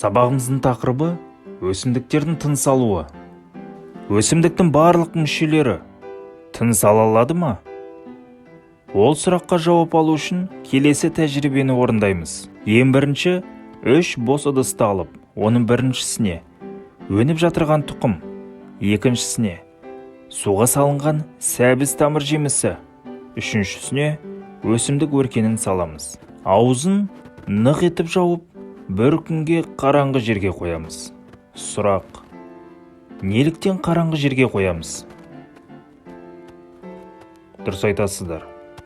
Сабағымыздың тақырыбы өсімдіктердің тыныс алуы. Өсімдіктің барлық мүшелері тыныс ала алады ма? Ол сұраққа жауап алу үшін келесі тәжірибені орындаймыз. Ең бірінші, 3 бос ыдысты алып, оның біріншісіне өніп жатырған тұқым, екіншісіне суға салынған сәбіз тамыр жемісі, үшіншісіне өсімдік өркенін саламыз. Аузын нық етіп жауып, бір күнге қараңғы жерге қоямыз. Сұрақ: неліктен қараңғы жерге қоямыз? Дұрыс айтасыздар.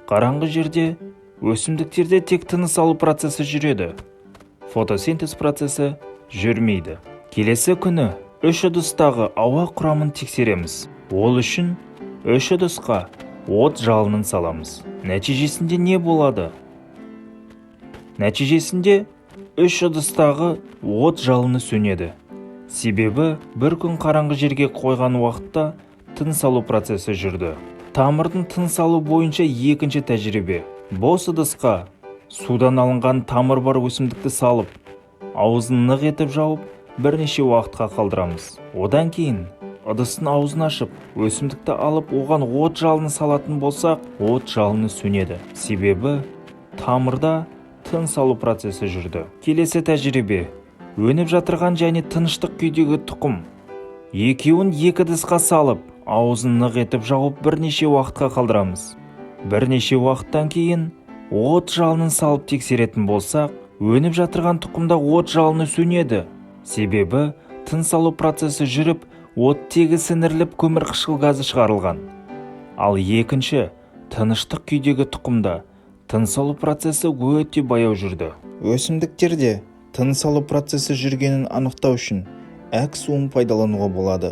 Қараңғы жерде өсімдіктерде тек тыныс алу процесі жүреді. Фотосинтез процесі жүрмейді. Келесі күні 3 ыдыстағы ауа құрамын тексереміз. Ол үшін 3 ыдысқа от жалынын саламыз. Нәтижесінде не болады? Нәтижесінде 3 ыдыстағы от жалыны сөнеді. Себебі бір күн қараңғы жерге қойған уақытта тыныс алу процесі жүрді. Тамырдың тыныс алу бойынша екінші тәжірибе. Бос ыдысқа судан алынған тамыр бар өсімдікті салып, аузын нық етіп жауып, бірнеше уақытқа қалдырамыз. Одан кейін ыдыстың аузын ашып, өсімдікті алып, оған от жалыны салатын болсақ, от жалыны сөнеді. Себебі тамырда тыныс алу процесі жүрді. Келесі тәжірибе. Өніп жатырған және тыныштық күйдегі тұқым. Екеуін 2 ыдысқа салып, аузын нық етіп жауып, бірнеше уақытқа қалдырамыз. Бірнеше уақыттан кейін от жалынын салып тексеретін болсақ, өніп жатырған тұқымда от жалыны сөнеді. Себебі тыныс алу процесі жүріп, оттегі сіңіріліп, көмірқышқыл газы шығарылған. Ал екінші, тыныштық күйдегі тұқымда тыныс алу процесі өте баяу жүрді. Өсімдіктерде тыныс алу процесі жүргенін анықтау үшін әк суын пайдалануға болады.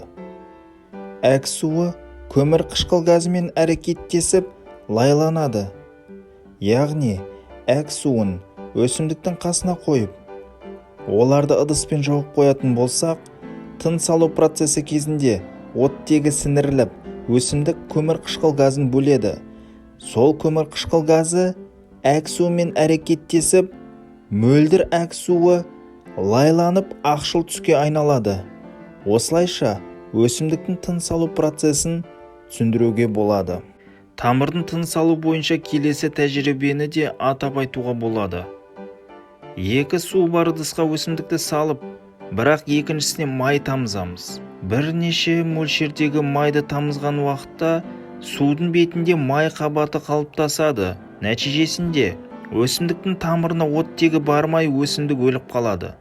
Әк суы көмірқышқыл газымен әрекеттесіп лайланады. Яғни әк суын өсімдіктің қасына қойып, оларды ыдыспен жауып қоятын болсақ, тыныс алу процесі кезінде оттегі сіңіріліп, өсімдік көмірқышқыл газын бөледі. Сол көмірқышқыл газы әк суымен әрекеттесіп, мөлдір әк суы лайланып ақшыл түске айналады. Осылайша өсімдіктің тыныс алу процесін түсіндіруге болады. Тамырдың тыныс алу бойынша келесі тәжірибені де атап айтуға болады. 2 су бар ыдысқа өсімдікті салып, бірақ екіншісіне май тамызамыз. Бірнеше мөлшердегі майды тамызған уақытта судың бетінде май қабаты қалыптасады. Нәтижесінде өсімдіктің тамырына оттегі бармай, өсімдік өліп қалады.